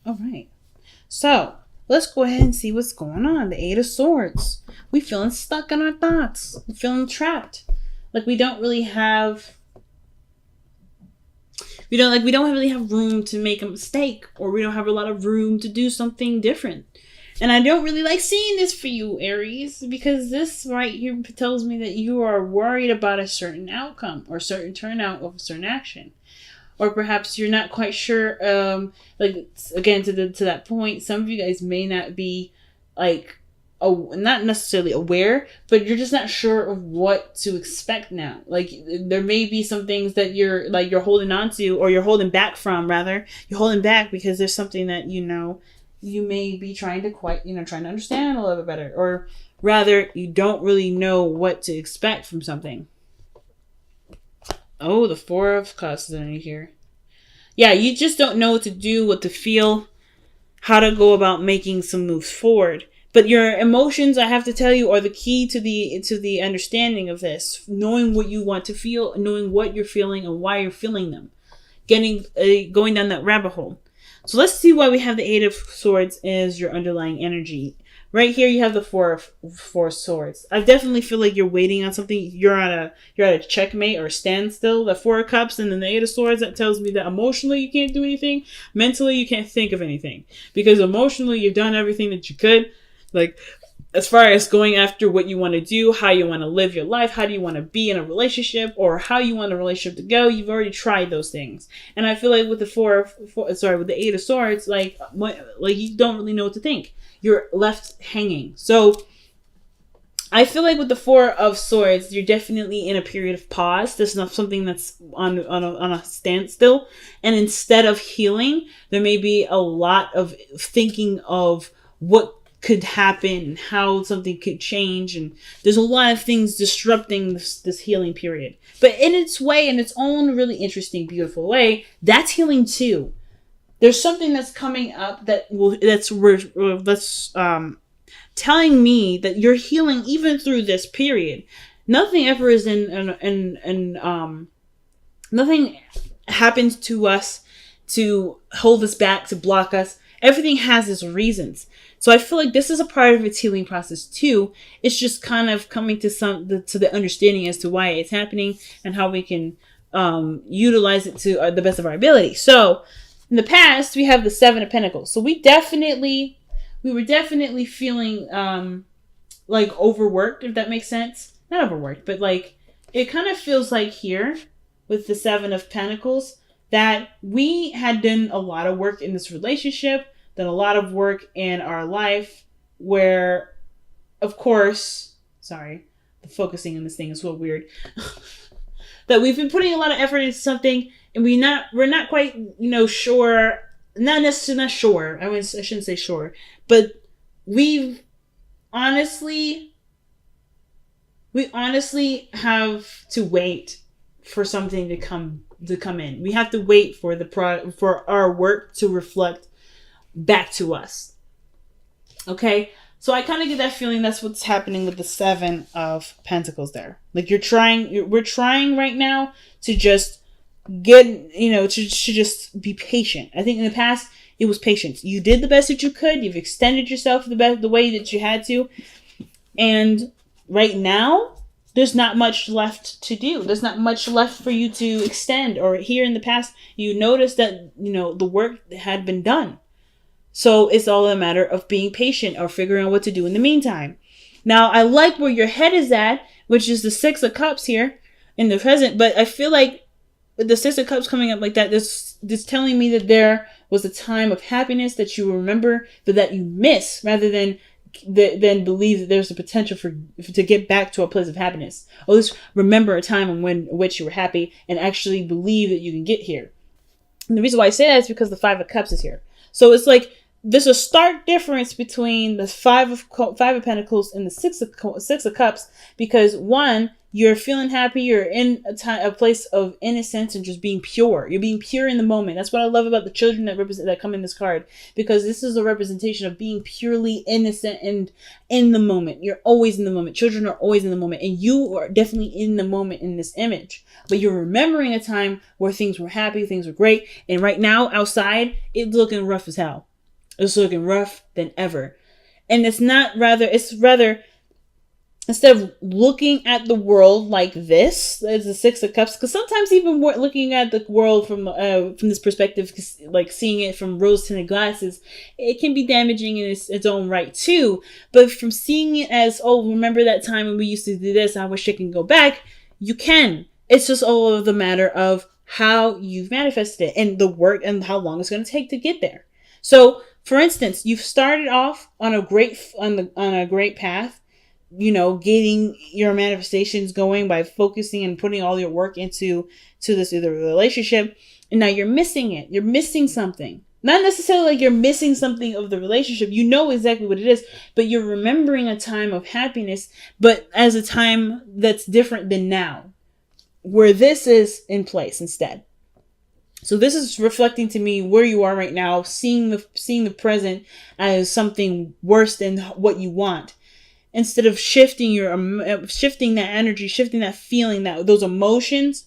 All right. So let's go ahead and see what's going on. The Eight of Swords. We feeling stuck in our thoughts. We feeling trapped. Like we don't really have. We don't really have room to make a mistake, or we don't have a lot of room to do something different. And I don't really like seeing this for you, Aries, because this right here tells me that you are worried about a certain outcome or certain turnout of a certain action. Or perhaps you're not quite sure, like, again, to that point, some of you guys may not be, like, not necessarily aware, but you're just not sure of what to expect now. Like, there may be some things that you're holding on to, or you're holding back from, rather. You're holding back because there's something that, you may be trying to understand a little bit better. Or rather, you don't really know what to expect from something. Oh, the Four of Cups is in here. Yeah, you just don't know what to do, what to feel, how to go about making some moves forward. But your emotions, I have to tell you, are the key to the understanding of this. Knowing what you want to feel, knowing what you're feeling and why you're feeling them. Going down that rabbit hole. So let's see why we have the Eight of Swords as your underlying energy. Right here, you have the Four of Swords. I definitely feel like you're waiting on something. You're at a checkmate or a standstill. The Four of Cups and then the Eight of Swords, that tells me that emotionally you can't do anything. Mentally, you can't think of anything. Because emotionally, you've done everything that you could. Like, as far as going after what you want to do, how you want to live your life, how do you want to be in a relationship, or how you want a relationship to go, you've already tried those things. And I feel like with with the Eight of Swords, like you don't really know what to think. You're left hanging. So I feel like with the Four of Swords, you're definitely in a period of pause. There's not something that's on a standstill. And instead of healing, there may be a lot of thinking of what could happen, how something could change, and there's a lot of things disrupting this healing period. But in its way, in its own really interesting, beautiful way, that's healing too. There's something that's coming up that's telling me that you're healing even through this period. Nothing ever is nothing happens to us to hold us back, to block us. Everything has its reasons. So I feel like this is a part of its healing process too. It's just kind of coming to the understanding as to why it's happening and how we can utilize it to the best of our ability. So in the past, we have the Seven of Pentacles. So we were definitely feeling like overworked, if that makes sense. Not overworked, but like it kind of feels like here with the Seven of Pentacles that we had done a lot of work in this relationship, done a lot of work in our life where, of course, sorry, the focusing on this thing is so weird, that we've been putting a lot of effort into something and we're not quite, sure, not sure, I shouldn't say sure, but we honestly have to wait for something to come in. We have to wait for for our work to reflect back to us. Okay? So I kind of get that feeling that's what's happening with the Seven of Pentacles there. Like we're trying right now to just get, to just be patient. I think in the past it was patience. You did the best that you could. You've extended yourself the way that you had to. And right now, there's not much left to do. There's not much left for you to extend. Or here in the past, you noticed that, the work had been done. So it's all a matter of being patient or figuring out what to do in the meantime. Now, I like where your head is at, which is the Six of Cups here in the present. But I feel like with the Six of Cups coming up like that, this telling me that there was a time of happiness that you remember, but that you miss, rather than believe that there's a potential to get back to a place of happiness. Or at least remember a time in which you were happy and actually believe that you can get here. And the reason why I say that is because the Five of Cups is here. So it's like there's a stark difference between the Five of Pentacles and the Six of Cups, because one, you're feeling happy, you're in a place of innocence and just being pure. You're being pure in the moment. That's what I love about the children that come in this card, because this is a representation of being purely innocent and in the moment. You're always in the moment. Children are always in the moment, and you are definitely in the moment in this image. But you're remembering a time where things were happy, things were great, and right now outside it's looking rough as hell. It's looking rough than ever. And it's rather, instead of looking at the world like this as the Six of Cups, because sometimes even looking at the world from this perspective, like seeing it from rose-tinted glasses, it can be damaging in its own right too. But from seeing it as, oh, remember that time when we used to do this, I wish I can go back, you can. It's just all of the matter of how you've manifested it and the work and how long it's going to take to get there. So, for instance, you've started off on a great path, getting your manifestations going by focusing and putting all your work to this other relationship. And now you're missing it. You're missing something. Not necessarily like you're missing something of the relationship. You know exactly what it is, but you're remembering a time of happiness, but as a time that's different than now, where this is in place instead. So this is reflecting to me where you are right now, seeing the present as something worse than what you want. Instead of shifting that energy, shifting that feeling, those emotions,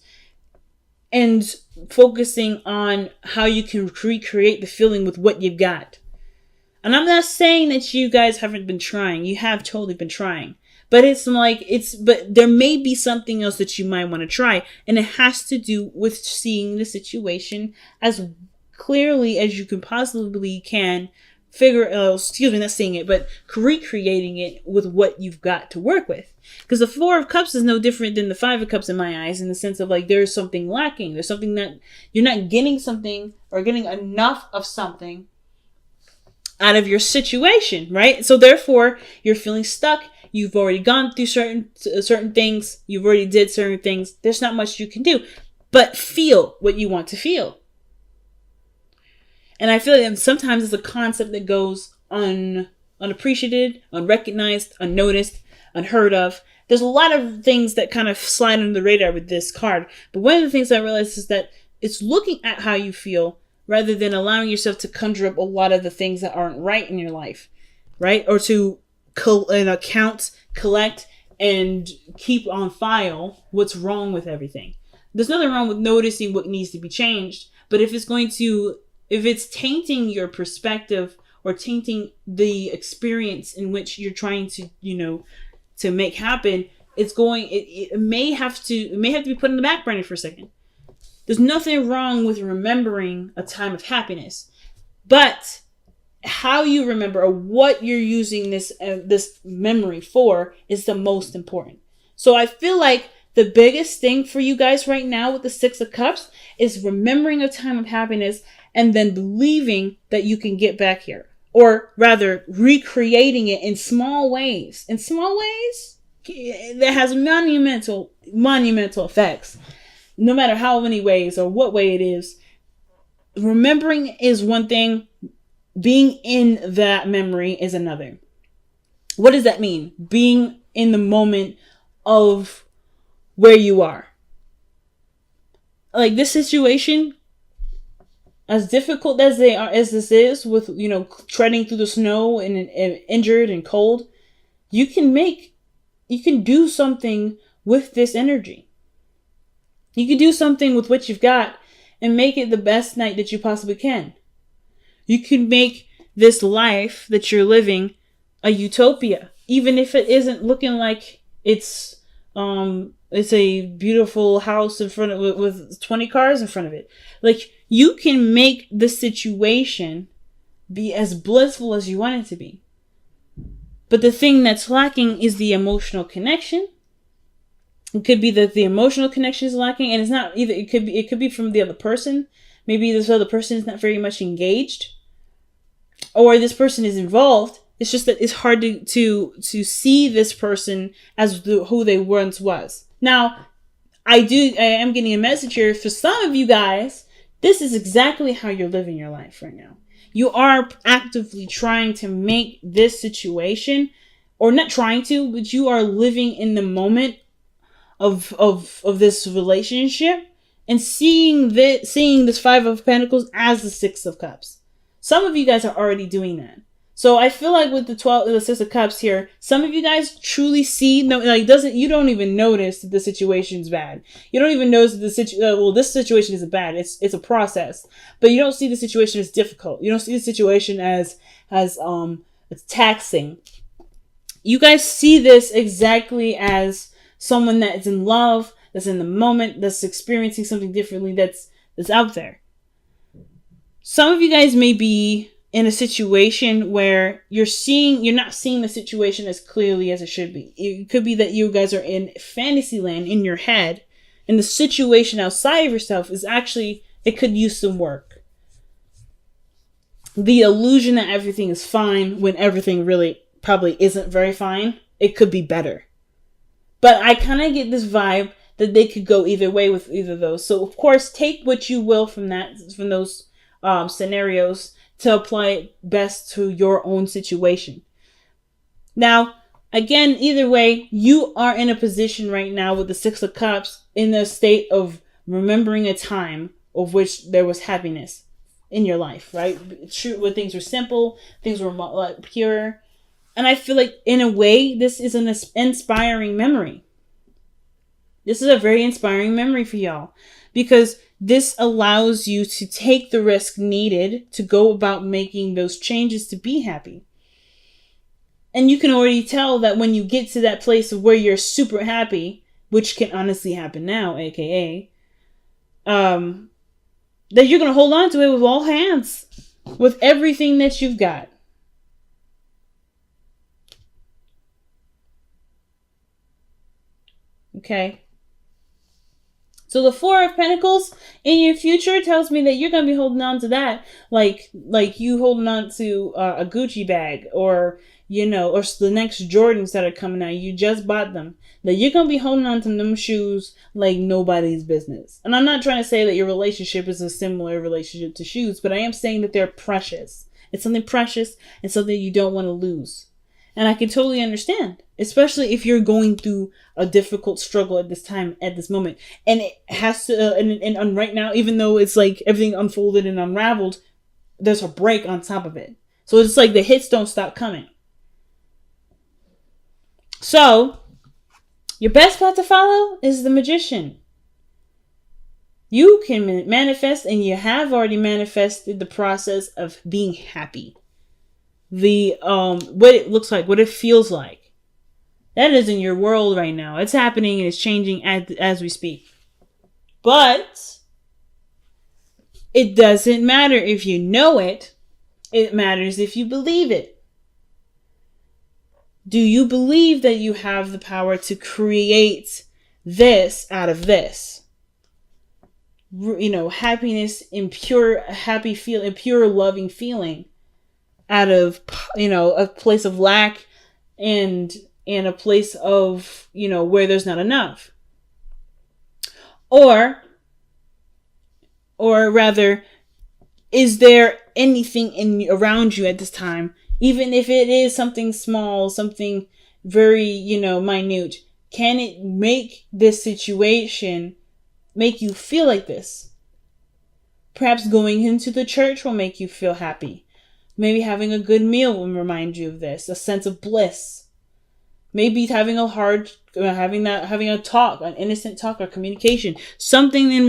and focusing on how you can recreate the feeling with what you've got. And I'm not saying that you guys haven't been trying. You have totally been trying. But but there may be something else that you might want to try. And it has to do with seeing the situation as clearly as you can possibly can. Not seeing it, but recreating it with what you've got to work with. Because the Four of Cups is no different than the Five of Cups in my eyes, in the sense of like there's something lacking. There's something that you're not getting something or getting enough of something out of your situation, right? So therefore, you're feeling stuck. You've already gone through certain things. You've already did certain things. There's not much you can do, but feel what you want to feel. And I feel like sometimes it's a concept that goes unappreciated, unrecognized, unnoticed, unheard of. There's a lot of things that kind of slide under the radar with this card. But one of the things I realized is that it's looking at how you feel rather than allowing yourself to conjure up a lot of the things that aren't right in your life, right? Or to count, collect, and keep on file what's wrong with everything. There's nothing wrong with noticing what needs to be changed. But if it's tainting your perspective or tainting the experience in which you're trying to, to make happen, it may have to be put in the back burner for a second. There's nothing wrong with remembering a time of happiness, but how you remember or what you're using this memory for is the most important. So I feel like the biggest thing for you guys right now with the Six of Cups is remembering a time of happiness and then believing that you can get back here. Or rather, recreating it in small ways. In small ways that has monumental effects. No matter how many ways or what way it is. Remembering is one thing. Being in that memory is another. What does that mean? Being in the moment of where you are. Like this situation, as difficult as this is with, treading through the snow and injured and cold, you can do something with this energy. You can do something with what you've got and make it the best night that you possibly can. You can make this life that you're living a utopia, even if it isn't looking like it's a beautiful house in front of with 20 cars in front of it. Like you can make the situation be as blissful as you want it to be. But the thing that's lacking is the emotional connection. It could be that the emotional connection is lacking, and it's not either. It could be from the other person. Maybe this other person is not very much engaged, or this person is involved. It's just that it's hard to see this person as who they once was. Now, I am getting a message here for some of you guys. This is exactly how you're living your life right now. You are actively trying to make this situation, or not trying to, but you are living in the moment of this relationship and seeing this Five of Pentacles as the Six of Cups. Some of you guys are already doing that. So I feel like with the 6 of Cups here, some of you guys truly see, no, like you don't even notice that the situation's bad. You don't even notice that this situation isn't bad. It's a process, but you don't see the situation as difficult. You don't see the situation as it's taxing. You guys see this exactly as someone that is in love, that's in the moment, that's experiencing something differently, that's out there. Some of you guys may be in a situation where you're not seeing the situation as clearly as it should be. It could be that you guys are in fantasy land in your head, and the situation outside of yourself is actually, it could use some work. The illusion that everything is fine when everything really probably isn't very fine. It could be better. But I kind of get this vibe that they could go either way with either of those. So of course, take what you will from those scenarios to apply it best to your own situation. Now, again, either way, you are in a position right now with the 6 of Cups in a state of remembering a time of which there was happiness in your life, right? True, when things were simple, things were pure. And I feel like, in a way, this is an inspiring memory. This is a very inspiring memory for y'all, because this allows you to take the risk needed to go about making those changes to be happy. And you can already tell that when you get to that place of where you're super happy, which can honestly happen now, aka, that you're going to hold on to it with all hands, with everything that you've got. Okay. So the 4 of Pentacles in your future tells me that you're going to be holding on to that like you holding on to a Gucci bag, or, or the next Jordans that are coming out. You just bought them. That you're going to be holding on to them shoes like nobody's business. And I'm not trying to say that your relationship is a similar relationship to shoes, but I am saying that they're precious. It's something precious and something you don't want to lose. And I can totally understand, especially if you're going through a difficult struggle at this moment. And it has to, and right now, even though it's like everything unfolded and unraveled, there's a break on top of it. So it's like the hits don't stop coming. So, your best path to follow is the Magician. You can manifest, and you have already manifested the process of being happy. What it looks like, what it feels like. That is in your world right now. It's happening and it's changing as we speak. But it doesn't matter if you know it. It matters if you believe it. Do you believe that you have the power to create this out of this? Happiness in pure, happy feeling, pure loving feeling out of, a place of lack and a place of, where there's not enough. Or rather, is there anything around you at this time, even if it is something small, something very, minute, can it make this situation make you feel like this? Perhaps going into the church will make you feel happy. Maybe having a good meal will remind you of this, a sense of bliss. Maybe having a talk, an innocent talk or communication, something in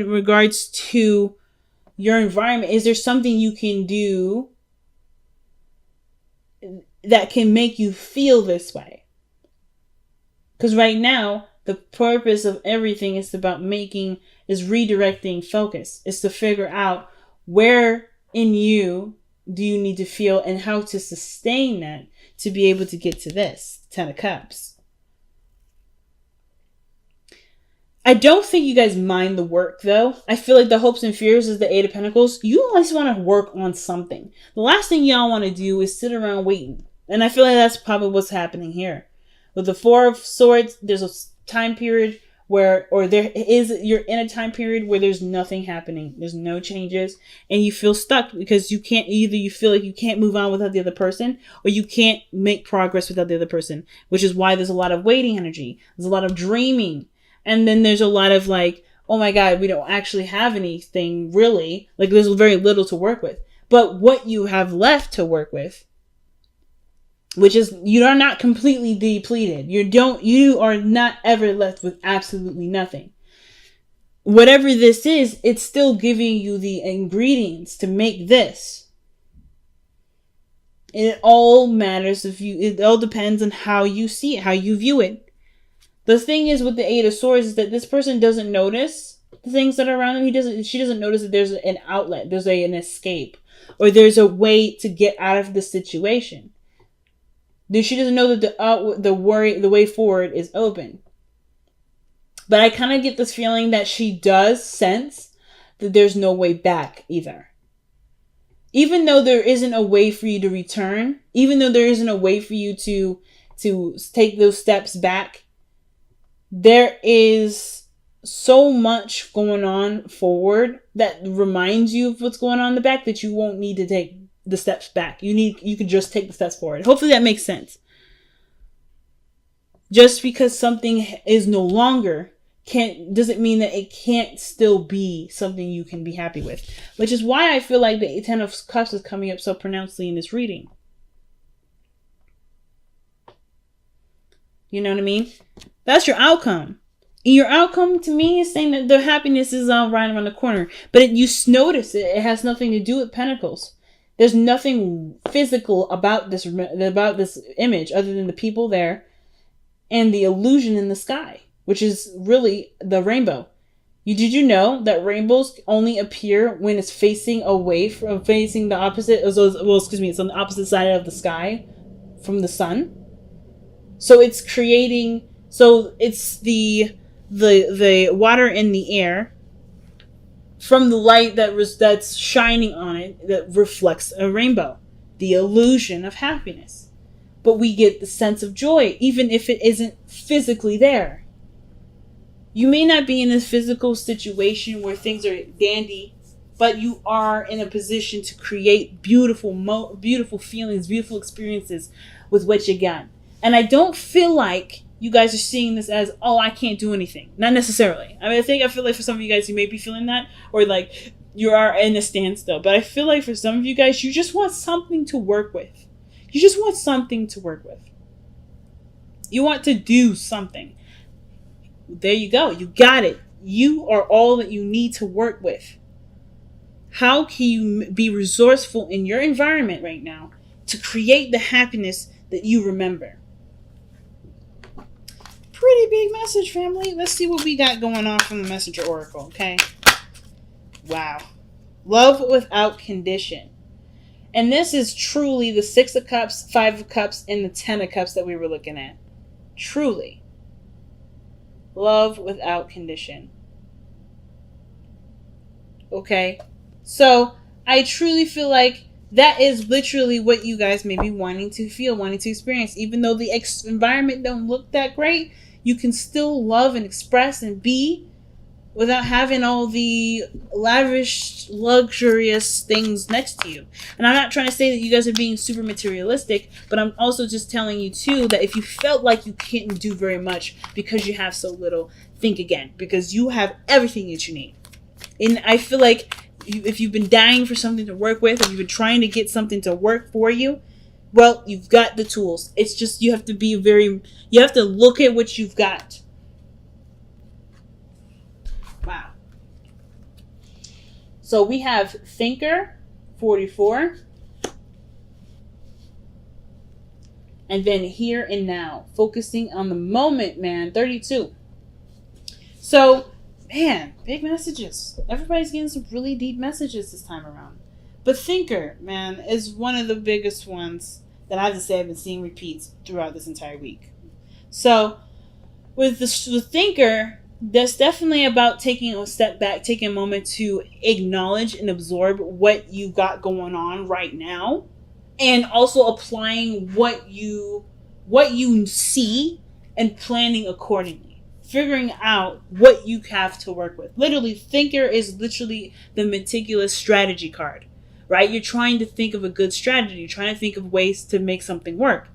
regards to your environment. Is there something you can do that can make you feel this way? Because right now, the purpose of everything is redirecting focus. It's to figure out where in you do you need to feel and how to sustain that to be able to get to this 10 of Cups. I don't think you guys mind the work, though. I feel like the hopes and fears is the 8 of Pentacles. You always want to work on something. The last thing y'all want to do is sit around waiting. And I feel like that's probably what's happening here. With the 4 of Swords, there's a time period you're in a time period where there's nothing happening. There's no changes. And you feel stuck because you feel like you can't move on without the other person, or you can't make progress without the other person, which is why there's a lot of waiting energy. There's a lot of dreaming. And then there's a lot of like, oh my God, we don't actually have anything really. Like there's very little to work with. But what you have left to work with which is you are not completely depleted. You are not ever left with absolutely nothing. Whatever this is, it's still giving you the ingredients to make this. And it all matters it all depends on how you see it, how you view it. The thing is with the Eight of Swords is that this person doesn't notice the things that are around him. She doesn't notice that there's an outlet, there's an escape, or there's a way to get out of the situation. She doesn't know that the way forward is open. But I kind of get this feeling that she does sense that there's no way back either. Even though there isn't a way for you to return, even though there isn't a way for you to take those steps back, there is so much going on forward that reminds you of what's going on in the back that you won't need to take the steps back. You can just take the steps forward. Hopefully that makes sense. Just because something is no longer doesn't mean that it can't still be something you can be happy with. Which is why I feel like the Ten of Cups is coming up so pronouncedly in this reading. You know what I mean? That's your outcome. And your outcome to me is saying that the happiness is right around the corner. But you notice it. It has nothing to do with Pentacles. There's nothing physical about this image other than the people there and the illusion in the sky, which is really the rainbow. Did you know that rainbows only appear when it's facing away from facing the opposite? It's on the opposite side of the sky from the sun. So it's creating. So it's the water in the air from the light that's shining on it that reflects a rainbow, the illusion of happiness. But we get the sense of joy, even if it isn't physically there. You may not be in a physical situation where things are dandy, but you are in a position to create beautiful feelings, beautiful experiences with what you got. And I don't feel like you guys are seeing this as, oh, I can't do anything. Not necessarily. I feel like for some of you guys, you may be feeling that, or like you are in a standstill. But I feel like for some of you guys, you just want something to work with. You just want something to work with. You want to do something. There you go. You got it. You are all that you need to work with. How can you be resourceful in your environment right now to create the happiness that you remember? Pretty big message, family. Let's see what we got going on from the Messenger Oracle, okay? Wow. Love without condition. And this is truly the Six of Cups, Five of Cups, and the Ten of Cups that we were looking at. Truly. Love without condition. Okay? So, I truly feel like that is literally what you guys may be wanting to feel, wanting to experience. Even though the environment don't look that great, you can still love and express and be without having all the lavish, luxurious things next to you. And I'm not trying to say that you guys are being super materialistic, but I'm also just telling you too that if you felt like you couldn't do very much because you have so little, think again, because you have everything that you need. And I feel like if you've been dying for something to work with, or you've been trying to get something to work for you, well, you've got the tools. It's just you have to look at what you've got. Wow. So we have Thinker, 44. And then Here and Now, focusing on the moment, man, 32. So, man, big messages. Everybody's getting some really deep messages this time around. But Thinker, man, is one of the biggest ones that I have to say I've been seeing repeats throughout this entire week. So, with the Thinker, that's definitely about taking a step back, taking a moment to acknowledge and absorb what you got going on right now, and also applying what you see and planning accordingly. Figuring out what you have to work with. Literally, Thinker is literally the meticulous strategy card, right? You're trying to think of a good strategy. You're trying to think of ways to make something work.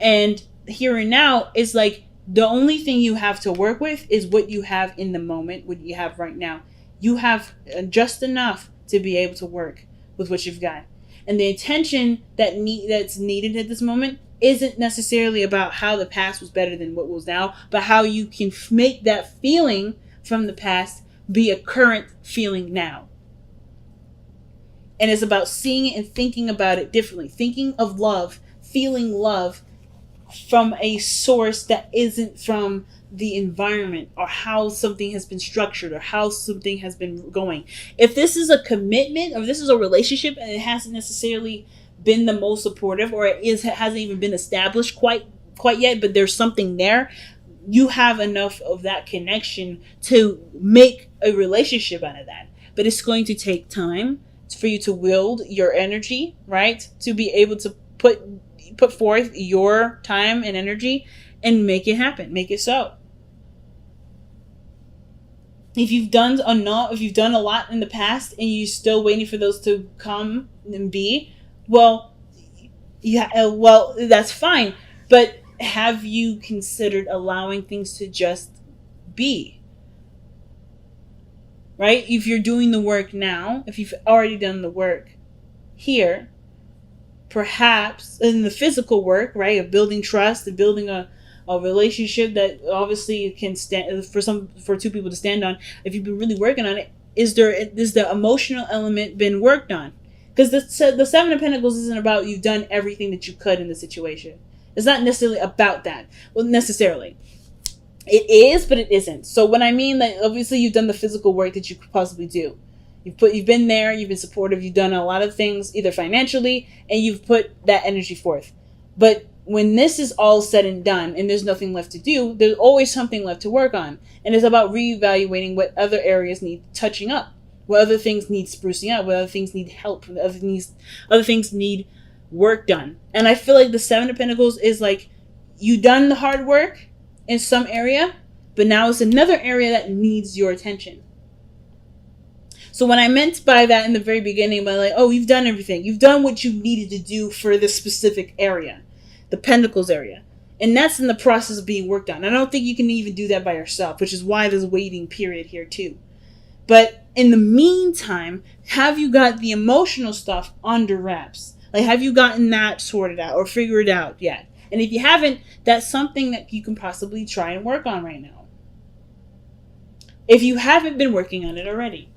And Here and Now is like the only thing you have to work with is what you have in the moment, what you have right now. You have just enough to be able to work with what you've got. And the attention that's needed at this moment isn't necessarily about how the past was better than what was now, but how you can make that feeling from the past be a current feeling now. And it's about seeing it and thinking about it differently, thinking of love, feeling love from a source that isn't from the environment or how something has been structured or how something has been going. If this is a commitment or this is a relationship and it hasn't necessarily been the most supportive, or it hasn't even been established quite yet, but there's something there, you have enough of that connection to make a relationship out of that. But it's going to take time for you to wield your energy, right? To be able to put forth your time and energy and make it happen, make it so. If you've done a lot in the past and you're still waiting for those to come and be, well, that's fine. But have you considered allowing things to just be? Right? If you're doing the work now, if you've already done the work here, perhaps in the physical work, right, of building trust and building a relationship that obviously can stand for two people to stand on. If you've been really working on it, is the emotional element been worked on? Because the Seven of Pentacles isn't about you've done everything that you could in the situation. It's not necessarily about that. Well, necessarily. It is, but it isn't. So when I mean that, obviously you've done the physical work that you could possibly do. You've been there, you've been supportive, you've done a lot of things, either financially, and you've put that energy forth. But when this is all said and done and there's nothing left to do, there's always something left to work on. And it's about reevaluating what other areas need touching up, what other things need sprucing up, what other things need help, what other things need work done. And I feel like the Seven of Pentacles is like, you done the hard work in some area, but now it's another area that needs your attention. So what I meant by that in the very beginning, by like, oh, you've done everything. You've done what you needed to do for this specific area, the Pentacles area. And that's in the process of being worked on. I don't think you can even do that by yourself, which is why there's a waiting period here too. But in the meantime, have you got the emotional stuff under wraps? Like, have you gotten that sorted out or figured out yet? And if you haven't, that's something that you can possibly try and work on right now, if you haven't been working on it already.